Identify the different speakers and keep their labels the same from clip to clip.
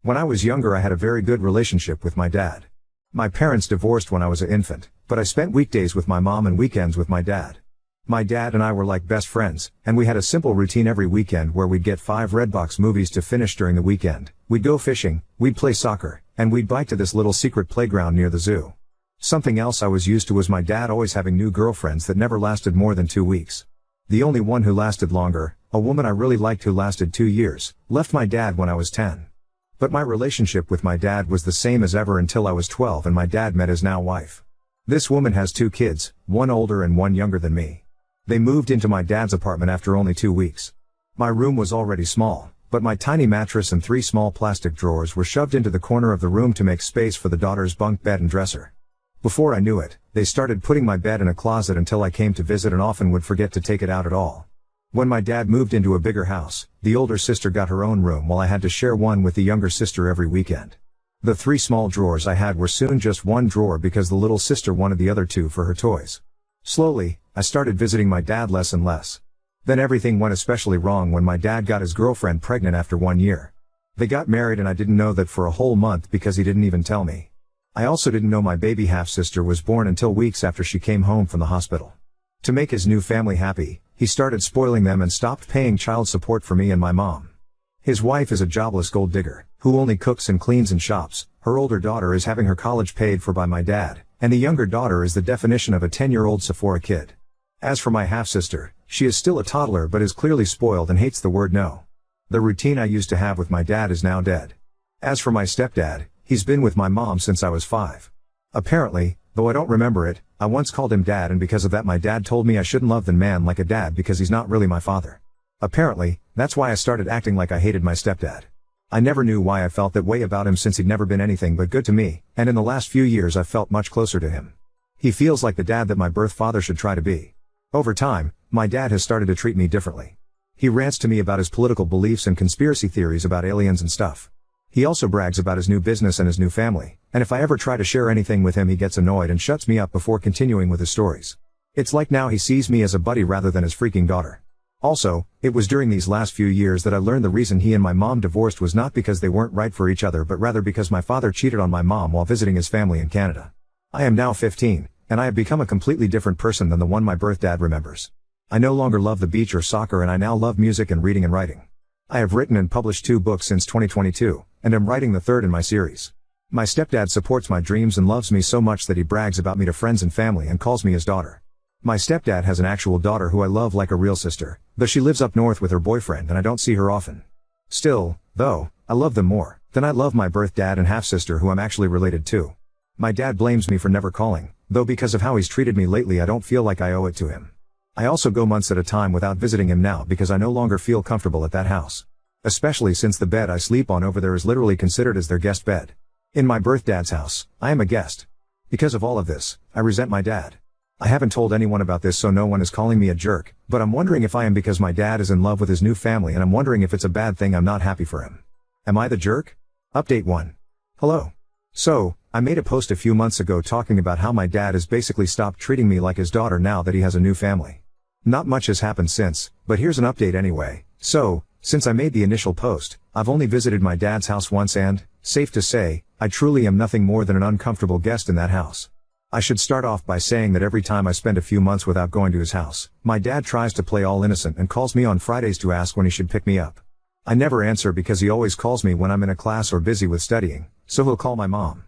Speaker 1: When I was younger I had a very good relationship with my dad. My parents divorced when I was an infant, but I spent weekdays with my mom and weekends with my dad. My dad and I were like best friends, and we had a simple routine every weekend where we'd get 5 Redbox movies to finish during the weekend, we'd go fishing, we'd play soccer, and we'd bike to this little secret playground near the zoo. Something else I was used to was my dad always having new girlfriends that never lasted more than 2 weeks. The only one who lasted longer, a woman I really liked who lasted 2 years, left my dad when I was 10. But my relationship with my dad was the same as ever until I was 12 and my dad met his now wife. This woman has 2 kids, one older and one younger than me. They moved into my dad's apartment after only 2 weeks. My room was already small, but my tiny mattress and 3 small plastic drawers were shoved into the corner of the room to make space for the daughter's bunk bed and dresser. Before I knew it, they started putting my bed in a closet until I came to visit and often would forget to take it out at all. When my dad moved into a bigger house, the older sister got her own room while I had to share one with the younger sister every weekend. The 3 small drawers I had were soon just 1 drawer because the little sister wanted the other 2 for her toys. Slowly, I started visiting my dad less and less. Then everything went especially wrong when my dad got his girlfriend pregnant after 1 year. They got married and I didn't know that for a whole month because he didn't even tell me. I also didn't know my baby half-sister was born until weeks after she came home from the hospital. To make his new family happy, he started spoiling them and stopped paying child support for me and my mom. His wife is a jobless gold digger, who only cooks and cleans and shops. Her older daughter is having her college paid for by my dad, and the younger daughter is the definition of a 10-year-old Sephora kid. As for my half-sister, she is still a toddler but is clearly spoiled and hates the word no. The routine I used to have with my dad is now dead. As for my stepdad, he's been with my mom since I was 5. Apparently, though I don't remember it, I once called him dad and because of that my dad told me I shouldn't love the man like a dad because he's not really my father. Apparently, that's why I started acting like I hated my stepdad. I never knew why I felt that way about him since he'd never been anything but good to me, and in the last few years I've felt much closer to him. He feels like the dad that my birth father should try to be. Over time, my dad has started to treat me differently. He rants to me about his political beliefs and conspiracy theories about aliens and stuff. He also brags about his new business and his new family, and if I ever try to share anything with him he gets annoyed and shuts me up before continuing with his stories. It's like now he sees me as a buddy rather than his freaking daughter. Also, it was during these last few years that I learned the reason he and my mom divorced was not because they weren't right for each other but rather because my father cheated on my mom while visiting his family in Canada. I am now 15, and I have become a completely different person than the one my birth dad remembers. I no longer love the beach or soccer and I now love music and reading and writing. I have written and published 2 books since 2022, and am writing the 3rd in my series. My stepdad supports my dreams and loves me so much that he brags about me to friends and family and calls me his daughter. My stepdad has an actual daughter who I love like a real sister, though she lives up north with her boyfriend and I don't see her often. Still, though, I love them more than I love my birth dad and half-sister who I'm actually related to. My dad blames me for never calling, though because of how he's treated me lately I don't feel like I owe it to him. I also go months at a time without visiting him now because I no longer feel comfortable at that house. Especially since the bed I sleep on over there is literally considered as their guest bed. In my birth dad's house, I am a guest. Because of all of this, I resent my dad. I haven't told anyone about this so no one is calling me a jerk, but I'm wondering if I am because my dad is in love with his new family and I'm wondering if it's a bad thing I'm not happy for him. Am I the jerk? Update 1. Hello. So, I made a post a few months ago talking about how my dad has basically stopped treating me like his daughter now that he has a new family. Not much has happened since, but here's an update anyway. So, since I made the initial post, I've only visited my dad's house once and, safe to say, I truly am nothing more than an uncomfortable guest in that house. I should start off by saying that every time I spend a few months without going to his house, my dad tries to play all innocent and calls me on Fridays to ask when he should pick me up. I never answer because he always calls me when I'm in a class or busy with studying, so he'll call my mom.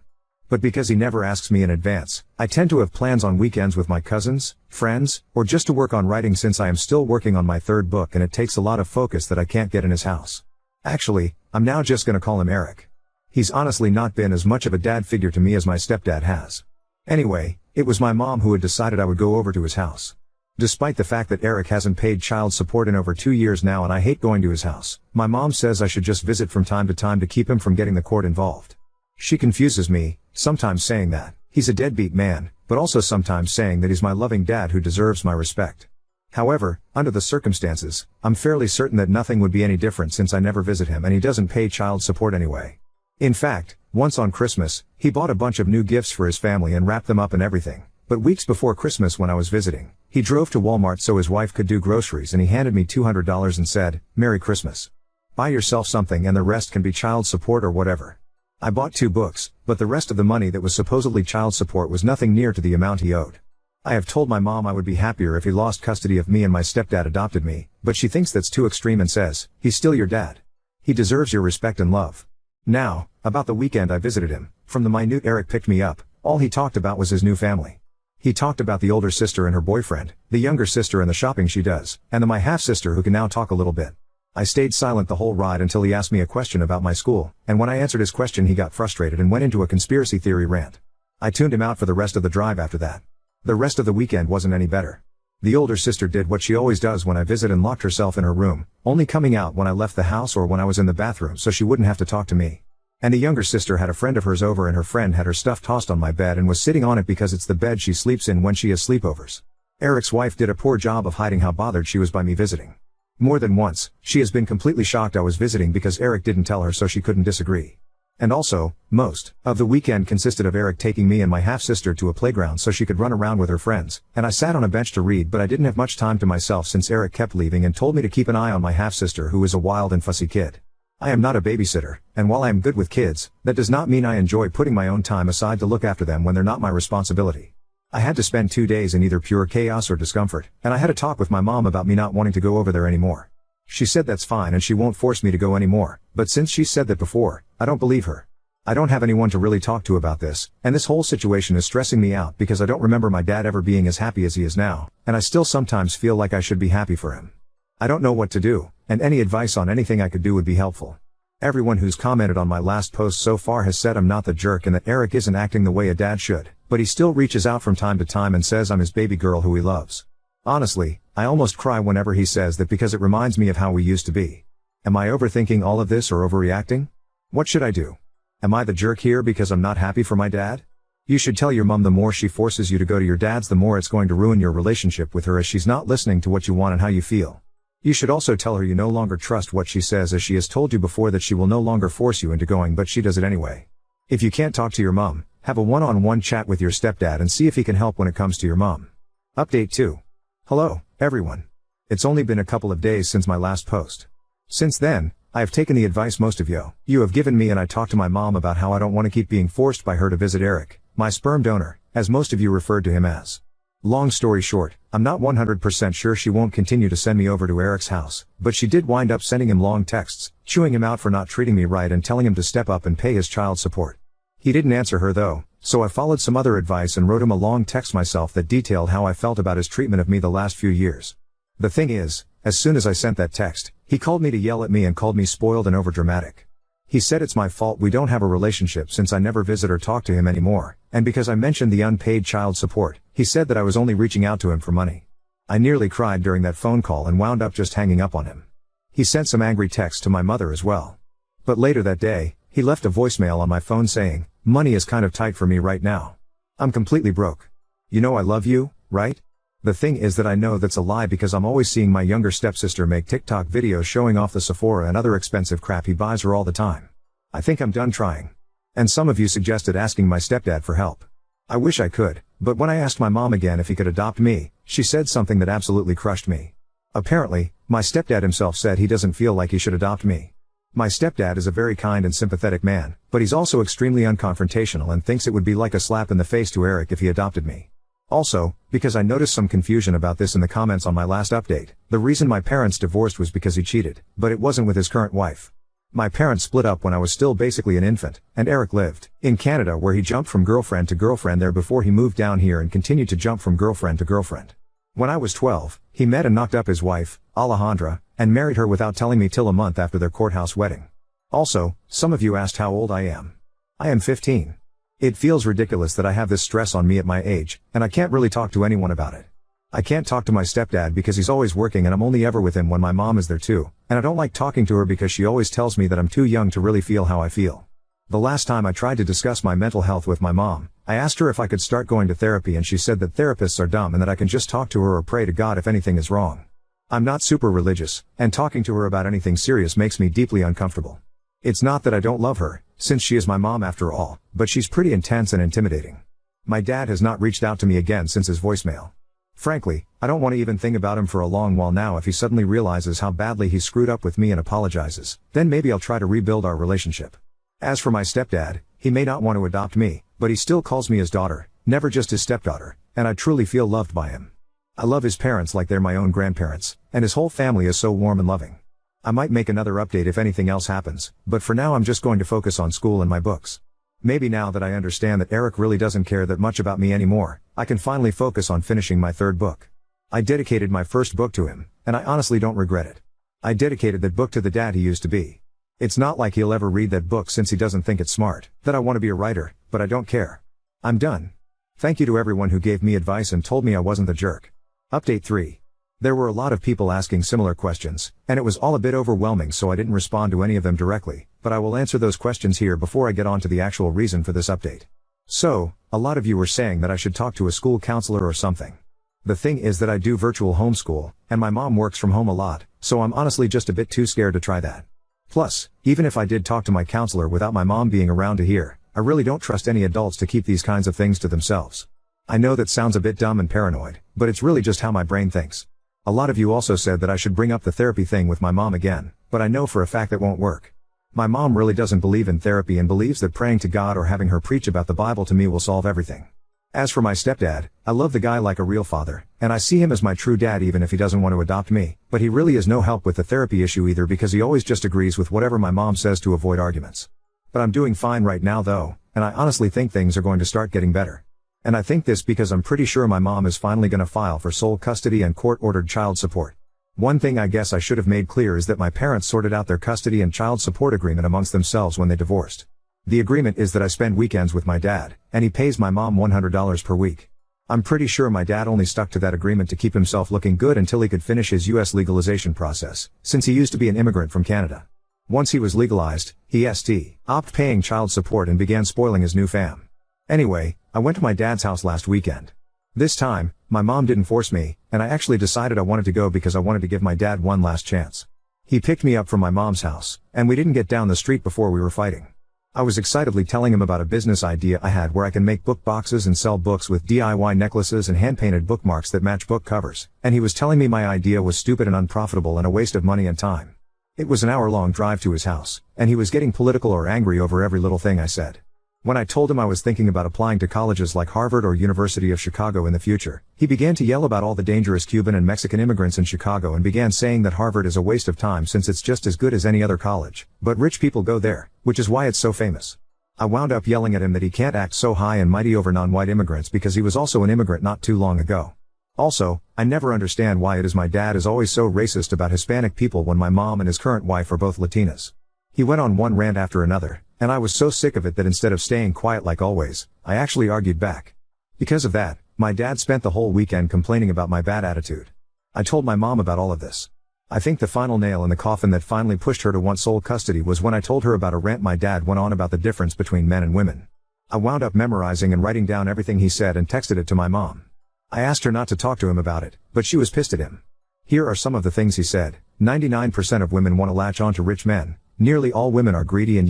Speaker 1: But because he never asks me in advance, I tend to have plans on weekends with my cousins, friends, or just to work on writing since I am still working on my 3rd book and it takes a lot of focus that I can't get in his house. Actually, I'm now just gonna call him Eric. He's honestly not been as much of a dad figure to me as my stepdad has. Anyway, it was my mom who had decided I would go over to his house. Despite the fact that Eric hasn't paid child support in over 2 years now and I hate going to his house, my mom says I should just visit from time to keep him from getting the court involved. She confuses me, sometimes saying that he's a deadbeat man, but also sometimes saying that he's my loving dad who deserves my respect. However, under the circumstances, I'm fairly certain that nothing would be any different since I never visit him and he doesn't pay child support anyway. In fact, once on Christmas, he bought a bunch of new gifts for his family and wrapped them up and everything, but weeks before Christmas when I was visiting, he drove to Walmart so his wife could do groceries and he handed me $200 and said, "Merry Christmas." Buy yourself something and the rest can be child support or whatever. I bought 2 books, but the rest of the money that was supposedly child support was nothing near to the amount he owed. I have told my mom I would be happier if he lost custody of me and my stepdad adopted me, but she thinks that's too extreme and says, he's still your dad. He deserves your respect and love. Now, about the weekend I visited him, from the minute Eric picked me up, all he talked about was his new family. He talked about the older sister and her boyfriend, the younger sister and the shopping she does, and my half-sister who can now talk a little bit. I stayed silent the whole ride until he asked me a question about my school, and when I answered his question he got frustrated and went into a conspiracy theory rant. I tuned him out for the rest of the drive after that. The rest of the weekend wasn't any better. The older sister did what she always does when I visit and locked herself in her room, only coming out when I left the house or when I was in the bathroom so she wouldn't have to talk to me. And the younger sister had a friend of hers over and her friend had her stuff tossed on my bed and was sitting on it because it's the bed she sleeps in when she has sleepovers. Eric's wife did a poor job of hiding how bothered she was by me visiting. More than once, she has been completely shocked I was visiting because Eric didn't tell her so she couldn't disagree. And also, most of the weekend consisted of Eric taking me and my half-sister to a playground so she could run around with her friends, and I sat on a bench to read but I didn't have much time to myself since Eric kept leaving and told me to keep an eye on my half-sister who is a wild and fussy kid. I am not a babysitter, and while I am good with kids, that does not mean I enjoy putting my own time aside to look after them when they're not my responsibility. I had to spend 2 days in either pure chaos or discomfort, and I had a talk with my mom about me not wanting to go over there anymore. She said that's fine and she won't force me to go anymore, but since she said that before, I don't believe her. I don't have anyone to really talk to about this, and this whole situation is stressing me out because I don't remember my dad ever being as happy as he is now, and I still sometimes feel like I should be happy for him. I don't know what to do, and any advice on anything I could do would be helpful. Everyone who's commented on my last post so far has said I'm not the jerk and that Eric isn't acting the way a dad should, but he still reaches out from time to time and says I'm his baby girl who he loves. Honestly, I almost cry whenever he says that because it reminds me of how we used to be. Am I overthinking all of this or overreacting? What should I do? Am I the jerk here because I'm not happy for my dad? You should tell your mom the more she forces you to go to your dad's the more it's going to ruin your relationship with her as she's not listening to what you want and how you feel. You should also tell her you no longer trust what she says as she has told you before that she will no longer force you into going but she does it anyway. If you can't talk to your mom, have a one-on-one chat with your stepdad and see if he can help when it comes to your mom. Update 2. Hello, everyone. It's only been a couple of days since my last post. Since then, I have taken the advice most of you have given me and I talked to my mom about how I don't want to keep being forced by her to visit Eric, my sperm donor, as most of you referred to him as. Long story short, I'm not 100% sure she won't continue to send me over to Eric's house, but she did wind up sending him long texts, chewing him out for not treating me right and telling him to step up and pay his child support. He didn't answer her though, so I followed some other advice and wrote him a long text myself that detailed how I felt about his treatment of me the last few years. The thing is, as soon as I sent that text, he called me to yell at me and called me spoiled and overdramatic. He said it's my fault we don't have a relationship since I never visit or talk to him anymore, and because I mentioned the unpaid child support, he said that I was only reaching out to him for money. I nearly cried during that phone call and wound up just hanging up on him. He sent some angry texts to my mother as well. But later that day, he left a voicemail on my phone saying, "Money is kind of tight for me right now. I'm completely broke. You know I love you, right?" The thing is that I know that's a lie because I'm always seeing my younger stepsister make TikTok videos showing off the Sephora and other expensive crap he buys her all the time. I think I'm done trying. And some of you suggested asking my stepdad for help. I wish I could, but when I asked my mom again if he could adopt me, she said something that absolutely crushed me. Apparently, my stepdad himself said he doesn't feel like he should adopt me. My stepdad is a very kind and sympathetic man, but he's also extremely unconfrontational and thinks it would be like a slap in the face to Eric if he adopted me. Also, because I noticed some confusion about this in the comments on my last update, the reason my parents divorced was because he cheated, but it wasn't with his current wife. My parents split up when I was still basically an infant, and Eric lived in Canada where he jumped from girlfriend to girlfriend there before he moved down here and continued to jump from girlfriend to girlfriend. When I was 12, he met and knocked up his wife, Alejandra, and married her without telling me till a month after their courthouse wedding. Also, some of you asked how old I am. I am 15. It feels ridiculous that I have this stress on me at my age, and I can't really talk to anyone about it. I can't talk to my stepdad because he's always working and I'm only ever with him when my mom is there too, and I don't like talking to her because she always tells me that I'm too young to really feel how I feel. The last time I tried to discuss my mental health with my mom, I asked her if I could start going to therapy and she said that therapists are dumb and that I can just talk to her or pray to God if anything is wrong. I'm not super religious, and talking to her about anything serious makes me deeply uncomfortable. It's not that I don't love her, since she is my mom after all, but she's pretty intense and intimidating. My dad has not reached out to me again since his voicemail. Frankly, I don't want to even think about him for a long while now. If he suddenly realizes how badly he screwed up with me and apologizes, then maybe I'll try to rebuild our relationship. As for my stepdad, he may not want to adopt me, but he still calls me his daughter, never just his stepdaughter, and I truly feel loved by him. I love his parents like they're my own grandparents, and his whole family is so warm and loving. I might make another update if anything else happens, but for now I'm just going to focus on school and my books. Maybe now that I understand that Eric really doesn't care that much about me anymore, I can finally focus on finishing my third book. I dedicated my first book to him, and I honestly don't regret it. I dedicated that book to the dad he used to be. It's not like he'll ever read that book since he doesn't think it's smart that I want to be a writer, but I don't care. I'm done. Thank you to everyone who gave me advice and told me I wasn't the jerk. Update 3. There were a lot of people asking similar questions, and it was all a bit overwhelming, so I didn't respond to any of them directly, but I will answer those questions here before I get on to the actual reason for this update. So, a lot of you were saying that I should talk to a school counselor or something. The thing is that I do virtual homeschool, and my mom works from home a lot, so I'm honestly just a bit too scared to try that. Plus, even if I did talk to my counselor without my mom being around to hear, I really don't trust any adults to keep these kinds of things to themselves. I know that sounds a bit dumb and paranoid, but it's really just how my brain thinks. A lot of you also said that I should bring up the therapy thing with my mom again, but I know for a fact that won't work. My mom really doesn't believe in therapy and believes that praying to God or having her preach about the Bible to me will solve everything. As for my stepdad, I love the guy like a real father, and I see him as my true dad even if he doesn't want to adopt me, but he really is no help with the therapy issue either because he always just agrees with whatever my mom says to avoid arguments. But I'm doing fine right now though, and I honestly think things are going to start getting better. And I think this because I'm pretty sure my mom is finally gonna file for sole custody and court-ordered child support. One thing I guess I should have made clear is that my parents sorted out their custody and child support agreement amongst themselves when they divorced. The agreement is that I spend weekends with my dad, and he pays my mom $100 per week. I'm pretty sure my dad only stuck to that agreement to keep himself looking good until he could finish his US legalization process, since he used to be an immigrant from Canada. Once he was legalized, he stopped paying child support and began spoiling his new fam. Anyway, I went to my dad's house last weekend. This time, my mom didn't force me, and I actually decided I wanted to go because I wanted to give my dad one last chance. He picked me up from my mom's house, and we didn't get down the street before we were fighting. I was excitedly telling him about a business idea I had where I can make book boxes and sell books with DIY necklaces and hand-painted bookmarks that match book covers, and he was telling me my idea was stupid and unprofitable and a waste of money and time. It was an hour-long drive to his house, and he was getting political or angry over every little thing I said. When I told him I was thinking about applying to colleges like Harvard or University of Chicago in the future, he began to yell about all the dangerous Cuban and Mexican immigrants in Chicago and began saying that Harvard is a waste of time since it's just as good as any other college, but rich people go there, which is why it's so famous. I wound up yelling at him that he can't act so high and mighty over non-white immigrants because he was also an immigrant not too long ago. Also, I never understand why it is my dad is always so racist about Hispanic people when my mom and his current wife are both Latinas. He went on one rant after another, and I was so sick of it that instead of staying quiet like always, I actually argued back. Because of that, my dad spent the whole weekend complaining about my bad attitude. I told my mom about all of this. I think the final nail in the coffin that finally pushed her to want sole custody was when I told her about a rant my dad went on about the difference between men and women. I wound up memorizing and writing down everything he said and texted it to my mom. I asked her not to talk to him about it, but she was pissed at him. Here are some of the things he said. 99% of women want to latch on to rich men. Nearly all women are greedy and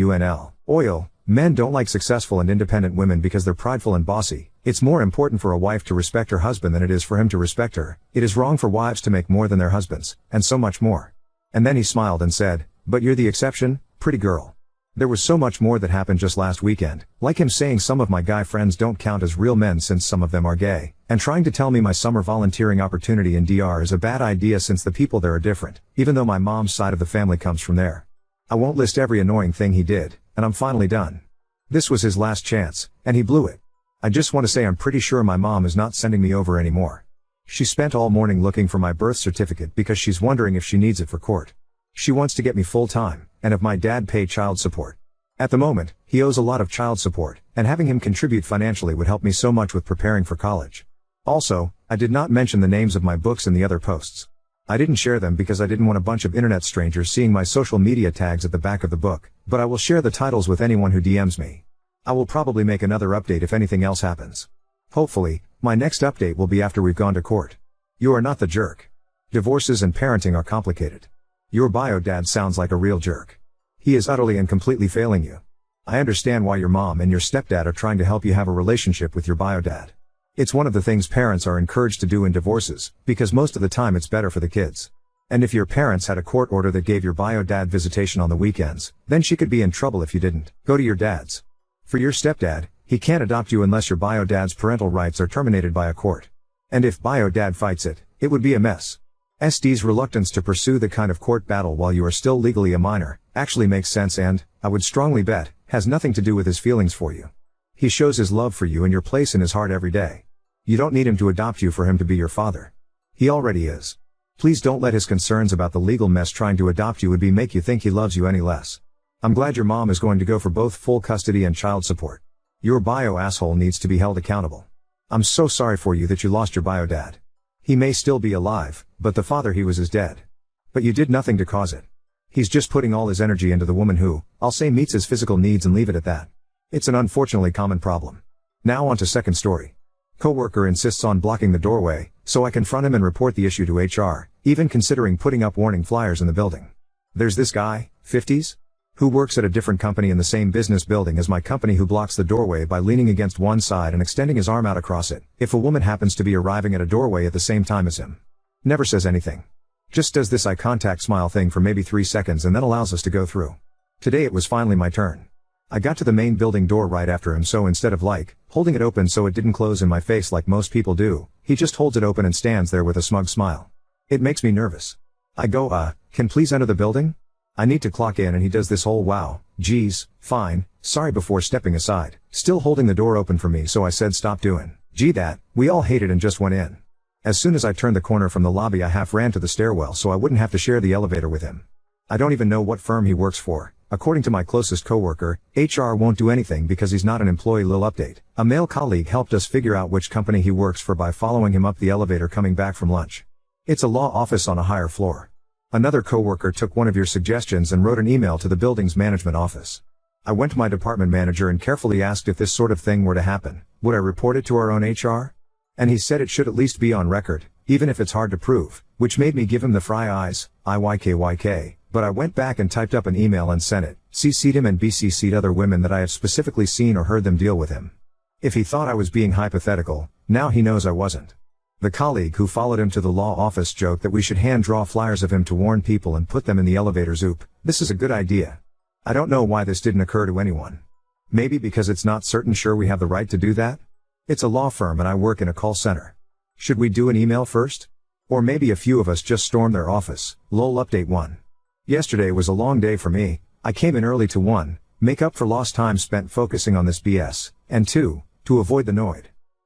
Speaker 1: oil. Men don't like successful and independent women because they're prideful and bossy. It's more important for a wife to respect her husband than it is for him to respect her. It is wrong for wives to make more than their husbands, and so much more. And then he smiled and said, "But you're the exception, pretty girl." There was so much more that happened just last weekend, like him saying some of my guy friends don't count as real men since some of them are gay, and trying to tell me my summer volunteering opportunity in DR is a bad idea since the people there are different, even though my mom's side of the family comes from there. I won't list every annoying thing he did, and I'm finally done. This was his last chance, and he blew it. I just want to say I'm pretty sure my mom is not sending me over anymore. She spent all morning looking for my birth certificate because she's wondering if she needs it for court. She wants to get me full-time, and have my dad pay child support. At the moment, he owes a lot of child support, and having him contribute financially would help me so much with preparing for college. Also, I did not mention the names of my books in the other posts. I didn't share them because I didn't want a bunch of internet strangers seeing my social media tags at the back of the book, but I will share the titles with anyone who DMs me. I will probably make another update if anything else happens. Hopefully, my next update will be after we've gone to court. You are not the jerk. Divorces and parenting are complicated. Your bio dad sounds like a real jerk. He is utterly and completely failing you. I understand why your mom and your stepdad are trying to help you have a relationship with your bio dad. It's one of the things parents are encouraged to do in divorces, because most of the time it's better for the kids. And if your parents had a court order that gave your bio dad visitation on the weekends, then she could be in trouble if you didn't. Go to your dad's. For your stepdad, he can't adopt you unless your bio dad's parental rights are terminated by a court. And if bio dad fights it, it would be a mess. SD's reluctance to pursue the kind of court battle while you are still legally a minor actually makes sense and, I would strongly bet, has nothing to do with his feelings for you. He shows his love for you and your place in his heart every day. You don't need him to adopt you for him to be your father. He already is. Please don't let his concerns about the legal mess trying to adopt you would be make you think he loves you any less. I'm glad your mom is going to go for both full custody and child support. Your bio asshole needs to be held accountable. I'm so sorry for you that you lost your bio dad. He may still be alive, but the father he was is dead. But you did nothing to cause it. He's just putting all his energy into the woman who, I'll say, meets his physical needs and leave it at that. It's an unfortunately common problem. Now on to second story. Coworker insists on blocking the doorway, so I confront him and report the issue to HR, even considering putting up warning flyers in the building. There's this guy, 50s, who works at a different company in the same business building as my company who blocks the doorway by leaning against one side and extending his arm out across it, if a woman happens to be arriving at a doorway at the same time as him. Never says anything. Just does this eye contact smile thing for maybe 3 seconds and then allows us to go through. Today it was finally my turn. I got to the main building door right after him, so instead of holding it open so it didn't close in my face like most people do, he just holds it open and stands there with a smug smile. It makes me nervous. I go, can please enter the building? I need to clock in and he does this whole wow, geez, fine, sorry before stepping aside, still holding the door open for me, so I said stop doing, gee that, we all hate it and just went in. As soon as I turned the corner from the lobby I half ran to the stairwell so I wouldn't have to share the elevator with him. I don't even know what firm he works for. According to my closest coworker, HR won't do anything because he's not an employee. Lil update. A male colleague helped us figure out which company he works for by following him up the elevator coming back from lunch. It's a law office on a higher floor. Another coworker took one of your suggestions and wrote an email to the building's management office. I went to my department manager and carefully asked if this sort of thing were to happen, would I report it to our own HR? And he said it should at least be on record, even if it's hard to prove, which made me give him the fry eyes, IYKYK. But I went back and typed up an email and sent it, CC'd him and BCC'd other women that I have specifically seen or heard them deal with him. If he thought I was being hypothetical, now he knows I wasn't. The colleague who followed him to the law office joked that we should hand draw flyers of him to warn people and put them in the elevators. Oop, this is a good idea. I don't know why this didn't occur to anyone. Maybe because it's not certain sure we have the right to do that? It's a law firm and I work in a call center. Should we do an email first? Or maybe a few of us just storm their office. Lol update 1. Yesterday was a long day for me. I came in early to 1, make up for lost time spent focusing on this BS, and 2, to avoid the Noid.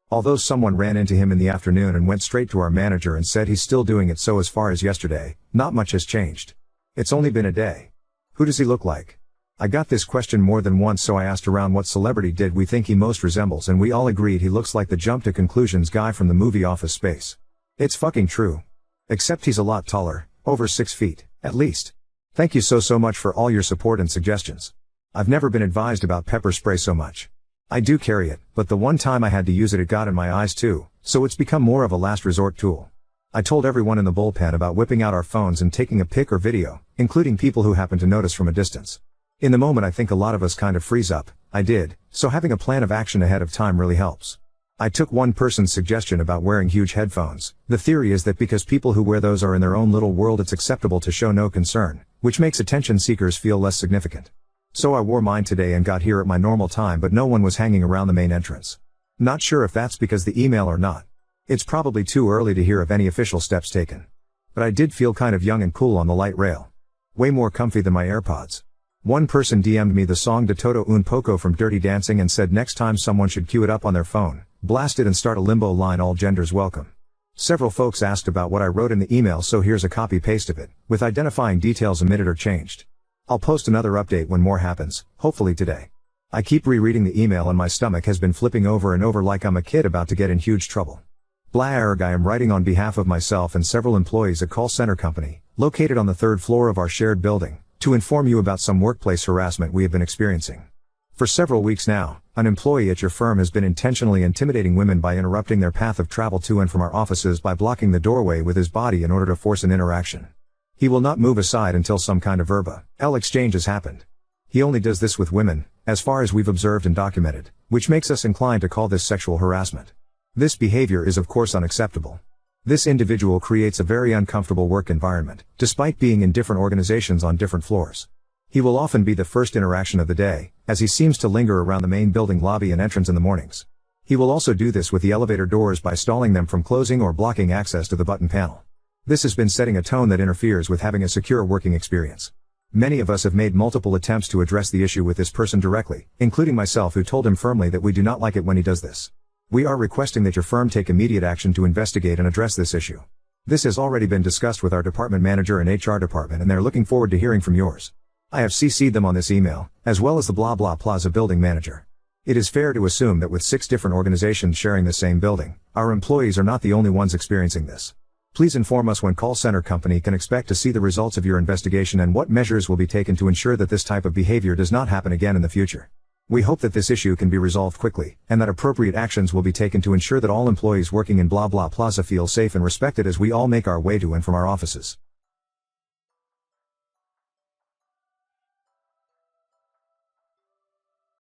Speaker 1: Although someone ran into him in the afternoon and went straight to our manager and said he's still doing it, so as far as yesterday, not much has changed. It's only been a day. Who does he look like? I got this question more than once, so I asked around what celebrity did we think he most resembles, and we all agreed he looks like the jump to conclusions guy from the movie Office Space. It's fucking true. Except he's a lot taller, over 6 feet, at least. Thank you so much for all your support and suggestions. I've never been advised about pepper spray so much. I do carry it, but the one time I had to use it got in my eyes too, so it's become more of a last resort tool. I told everyone in the bullpen about whipping out our phones and taking a pic or video, including people who happen to notice from a distance. In the moment I think a lot of us kind of freeze up, I did, so having a plan of action ahead of time really helps. I took one person's suggestion about wearing huge headphones. The theory is that because people who wear those are in their own little world, it's acceptable to show no concern, which makes attention seekers feel less significant. So I wore mine today and got here at my normal time, but no one was hanging around the main entrance. Not sure if that's because the email or not. It's probably too early to hear of any official steps taken. But I did feel kind of young and cool on the light rail. Way more comfy than my AirPods. One person DM'd me the song De Todo Un Poco from Dirty Dancing and said next time someone should cue it up on their phone, blast it and start a limbo line, all genders welcome. Several folks asked about what I wrote in the email, so here's a copy-paste of it, with identifying details omitted or changed. I'll post another update when more happens, hopefully today. I keep rereading the email and my stomach has been flipping over and over like I'm a kid about to get in huge trouble. Blarg, I am writing on behalf of myself and several employees at a call center company, located on the 3rd floor of our shared building, to inform you about some workplace harassment we have been experiencing. For several weeks now, an employee at your firm has been intentionally intimidating women by interrupting their path of travel to and from our offices by blocking the doorway with his body in order to force an interaction. He will not move aside until some kind of verbal exchange has happened. He only does this with women, as far as we've observed and documented, which makes us inclined to call this sexual harassment. This behavior is of course unacceptable. This individual creates a very uncomfortable work environment, despite being in different organizations on different floors. He will often be the first interaction of the day, as he seems to linger around the main building lobby and entrance in the mornings. He will also do this with the elevator doors by stalling them from closing or blocking access to the button panel. This has been setting a tone that interferes with having a secure working experience. Many of us have made multiple attempts to address the issue with this person directly, including myself, who told him firmly that we do not like it when he does this. We are requesting that your firm take immediate action to investigate and address this issue. This has already been discussed with our department manager and HR department, and they're looking forward to hearing from yours. I have CC'd them on this email, as well as the Blah Blah Plaza building manager. It is fair to assume that with 6 different organizations sharing the same building, our employees are not the only ones experiencing this. Please inform us when call center company can expect to see the results of your investigation and what measures will be taken to ensure that this type of behavior does not happen again in the future. We hope that this issue can be resolved quickly, and that appropriate actions will be taken to ensure that all employees working in Blah Blah Plaza feel safe and respected as we all make our way to and from our offices.